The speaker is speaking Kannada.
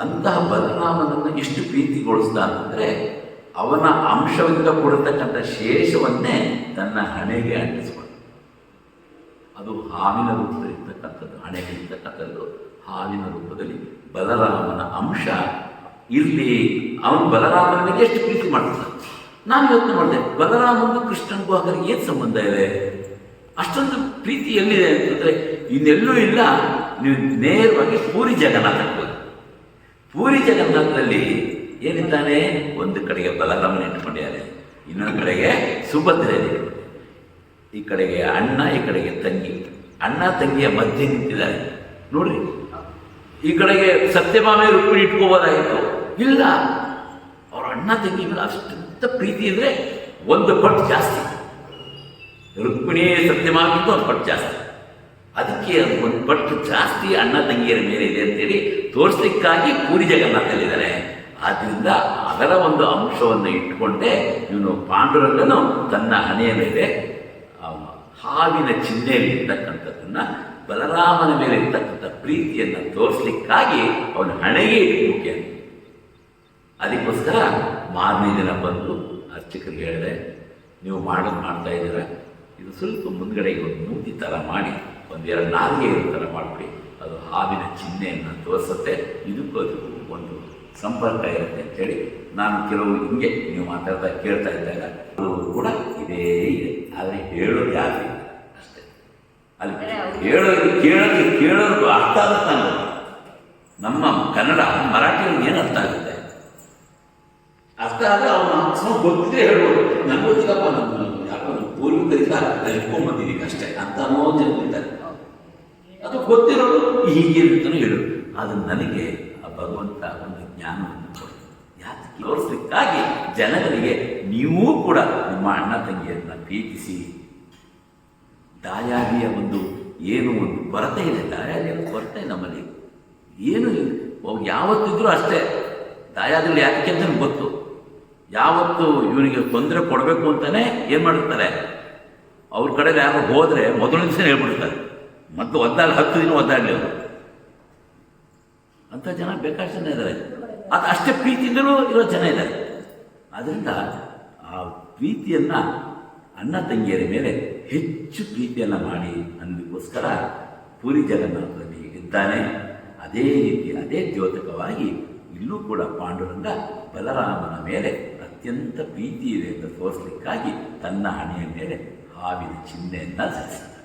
ಅಂತಹ ಬಲರಾಮನನ್ನು ಎಷ್ಟು ಪ್ರೀತಿಗೊಳಿಸ್ದ ಅಂತಂದರೆ ಅವನ ಅಂಶದಿಂದ ಕೊಡತಕ್ಕಂಥ ಶೇಷವನ್ನೇ ತನ್ನ ಹಣೆಗೆ ಅಂಟಿಸ್ಕೊಂಡ. ಅದು ಹಾವಿನ ರೂಪದಲ್ಲಿರ್ತಕ್ಕಂಥದ್ದು, ಹಣೆಗಿರ್ತಕ್ಕಂಥದ್ದು ಹಾವಿನ ರೂಪದಲ್ಲಿ ಬಲರಾಮನ ಅಂಶ ಇರಲಿ. ಅವನು ಬಲರಾಮನಿಗೆ ಎಷ್ಟು ಪ್ರೀತಿ ಮಾಡ್ತಾನೆ. ನಾನು ಯೋಚನೆ ಮಾಡಿದೆ, ಬಲರಾಮನಿಗೂ ಕೃಷ್ಣನಿಗೂ ಹಾಗಾದ್ರೆ ಏನು ಸಂಬಂಧ ಇದೆ? ಅಷ್ಟೊಂದು ಪ್ರೀತಿ ಎಲ್ಲಿದೆ ಅಂತಂದರೆ ಇನ್ನೆಲ್ಲೂ ಇಲ್ಲ. ನೀವು ನೇರವಾಗಿ ಪೂರಿ ಜಗನ್ನಾಥಕ್ಕೆ ಹೋಗಿ. ಪೂರಿ ಜಗನ್ನಾಥದಲ್ಲಿ ಏನಿದ್ದಾನೆ? ಒಂದು ಕಡೆಗೆ ಬಲರಾಮನ ಇಟ್ಕೊಂಡಿದ್ದಾರೆ, ಇನ್ನೊಂದು ಕಡೆಗೆ ಸುಭದ್ರೆ, ಈ ಕಡೆಗೆ ಅಣ್ಣ, ಈ ಕಡೆಗೆ ತಂಗಿ. ಅಣ್ಣ ತಂಗಿಯ ಮಧ್ಯೆ ನಿಂತಿದ್ದಾರೆ ನೋಡ್ರಿ. ಈ ಕಡೆಗೆ ಸತ್ಯಭಾಮೆ ರುಕ್ಮಿಣಿ ಇಟ್ಕೋಬೋದಾಗಿತ್ತು, ಇಲ್ಲ. ಅವ್ರ ಅಣ್ಣ ತಂಗಿ ಮೇಲೆ ಅಷ್ಟಂತ ಪ್ರೀತಿ ಇದ್ರೆ ಒಂದು ಪಟ್ಟು ಜಾಸ್ತಿ. ರುಕ್ಮಿಣಿ ಸತ್ಯಭಾಮಿಗೂ ಒಂದು ಪಟ್ಟು ಜಾಸ್ತಿ. ಅದಕ್ಕೆ ಒಂದು ಪಟ್ಟು ಜಾಸ್ತಿ ಅಣ್ಣ ತಂಗಿಯರ ಮೇಲೆ ಇದೆ ಅಂತೇಳಿ ತೋರಿಸ್ಲಿಕ್ಕಾಗಿ ಪೂರಿ ಜಗನ್ನಾಥಲ್ಲಿದ್ದಾರೆ. ಆದ್ದರಿಂದ ಅದರ ಒಂದು ಅಂಶವನ್ನು ಇಟ್ಟುಕೊಂಡೇ ಇವನು ಪಾಂಡುರಂಗನು ತನ್ನ ಹಣೆಯ ಮೇಲೆ ಹಾವಿನ ಚಿಹ್ನೆಯಲ್ಲಿ ಇರ್ತಕ್ಕಂಥದ್ದನ್ನು, ಬಲರಾಮನ ಮೇಲೆ ಇರ್ತಕ್ಕಂಥ ಪ್ರೀತಿಯನ್ನು ತೋರಿಸ್ಲಿಕ್ಕಾಗಿ ಅವನ ಹಣೆಗೆ ಇಟ್ಬಿಟ್ಟೆ. ಅದಕ್ಕೋಸ್ಕರ ಮಾರನೇ ದಿನ ಬಂದು ಅರ್ಚಕರಿಗೆ ಹೇಳಿದೆ, ನೀವು ಮಾಡ್ತಾ ಇದ್ದೀರ, ಇದು ಸ್ವಲ್ಪ ಮುಂದ್ಗಡೆಗೆ ಒಂದು ಮೂತಿ ಥರ ಮಾಡಿ ಒಂದೆರಡು ನಾಲ್ಗೆ ಇರೋ ಥರ ಮಾಡಿಬಿಡಿ, ಅದು ಹಾವಿನ ಚಿಹ್ನೆಯನ್ನು ತೋರಿಸುತ್ತೆ, ಇದಕ್ಕೂ ಅದಕ್ಕೂ ಒಂದು ಸಂಪರ್ಕ ಇರುತ್ತೆ ಅಂತೇಳಿ ನಾನು ಕೆಲವು ಹಿಂಗೆ ನೀವು ಮಾತಾಡ್ತಾ ಕೇಳ್ತಾ ಇದ್ದಾಗ ಅದು ಕೂಡ ಇದೇ ಇದೆ. ಆದರೆ ಹೇಳೋದು ಯಾರು ಅಷ್ಟೇ. ಅಲ್ಲಿ ಕೇಳೋದು ಅರ್ಥ ಆಗುತ್ತೆ. ನಮ್ಮ ಕನ್ನಡ ಮರಾಠಿಯಲ್ಲಿ ಏನು ಅರ್ಥ ಆಗುತ್ತೆ? ಅರ್ಥ ಆದರೆ ಅವನು ಗೊತ್ತಿದ್ರೆ ಹೇಳ್ಬೋದು, ನನಗೆ ಗೊತ್ತಿಲ್ಲಪ್ಪ, ನಮ್ಮ ಯಾಕೋ ಪೂರ್ವಿಕರಿಂದ ಅಲ್ಲಿ ಇಟ್ಕೊಂಡ್ಬಂದಿದ್ದೀವಿ ಅಷ್ಟೇ ಅಂತ ಅನ್ನೋ ಜನ ಇದ್ದಾರೆ. ಅದು ಗೊತ್ತಿರೋದು ಹೀಗೆ ಅಂತಲೂ ಹೇಳು. ಅದು ನನಗೆ ಆ ಭಗವಂತ ಒಂದು ಜ್ಞಾನವನ್ನು ಕೊಡು. ಯಾಕೆ ತೋರಿಸ್ಲಿಕ್ಕಾಗಿ ಜನಗಳಿಗೆ ನೀವೂ ಕೂಡ ನಿಮ್ಮ ಅಣ್ಣ ತಂಗಿಯರನ್ನ ಪ್ರೀತಿಸಿ. ದಾಯಾದಿಯ ಒಂದು ಏನು ಒಂದು ಕೊರತೆ ಇದೆ, ದಾಯಾದಿಯ ಕೊರತೆ ನಮ್ಮಲ್ಲಿ ಏನು ಯಾವತ್ತಿದ್ರೂ ಅಷ್ಟೇ. ದಾಯಾದಿಗಳು ಯಾಕೆ ಅಂತ ಗೊತ್ತು. ಯಾವತ್ತು ಇವನಿಗೆ ತೊಂದರೆ ಕೊಡಬೇಕು ಅಂತಲೇ ಏನು ಮಾಡಿರ್ತಾರೆ, ಅವ್ರ ಕಡೆಗೆ ಯಾರು ಹೋದರೆ ಮೊದಲನೇ ದಿವಸ ಹೇಳ್ಬಿಡ್ತಾರೆ, ಮತ್ತು ಒದ್ದಾಡಿ 10 ದಿನ ಒದ್ದಾಡಲಿ ಅವರು ಅಂಥ ಜನ ಬೇಕಾದ ಜನ ಇದ್ದಾರೆ. ಅದು ಅಷ್ಟೇ ಪ್ರೀತಿಯಿಂದಲೂ ಇರೋ ಜನ ಇದ್ದಾರೆ. ಆದ್ದರಿಂದ ಆ ಪ್ರೀತಿಯನ್ನು ಅಣ್ಣ ತಂಗಿಯರ ಮೇಲೆ ಹೆಚ್ಚು ಪ್ರೀತಿಯನ್ನು ಮಾಡಿ ಅನ್ನೋದಕ್ಕೋಸ್ಕರ ಪೂರಿ ಜಗನ್ನಾಥದಲ್ಲಿ ಇದ್ದಾನೆ. ಅದೇ ರೀತಿ ಅದೇ ದ್ಯೋತಕವಾಗಿ ಇಲ್ಲೂ ಕೂಡ ಪಾಂಡುರಂಗ ಬಲರಾಮನ ಮೇಲೆ ಅತ್ಯಂತ ಪ್ರೀತಿ ಇದೆ ಎಂದು ತೋರಿಸಲಿಕ್ಕಾಗಿ ತನ್ನ ಹಣೆಯ ಮೇಲೆ ಹಾವಿನ ಚಿಹ್ನೆಯನ್ನು ಧರಿಸಿದ.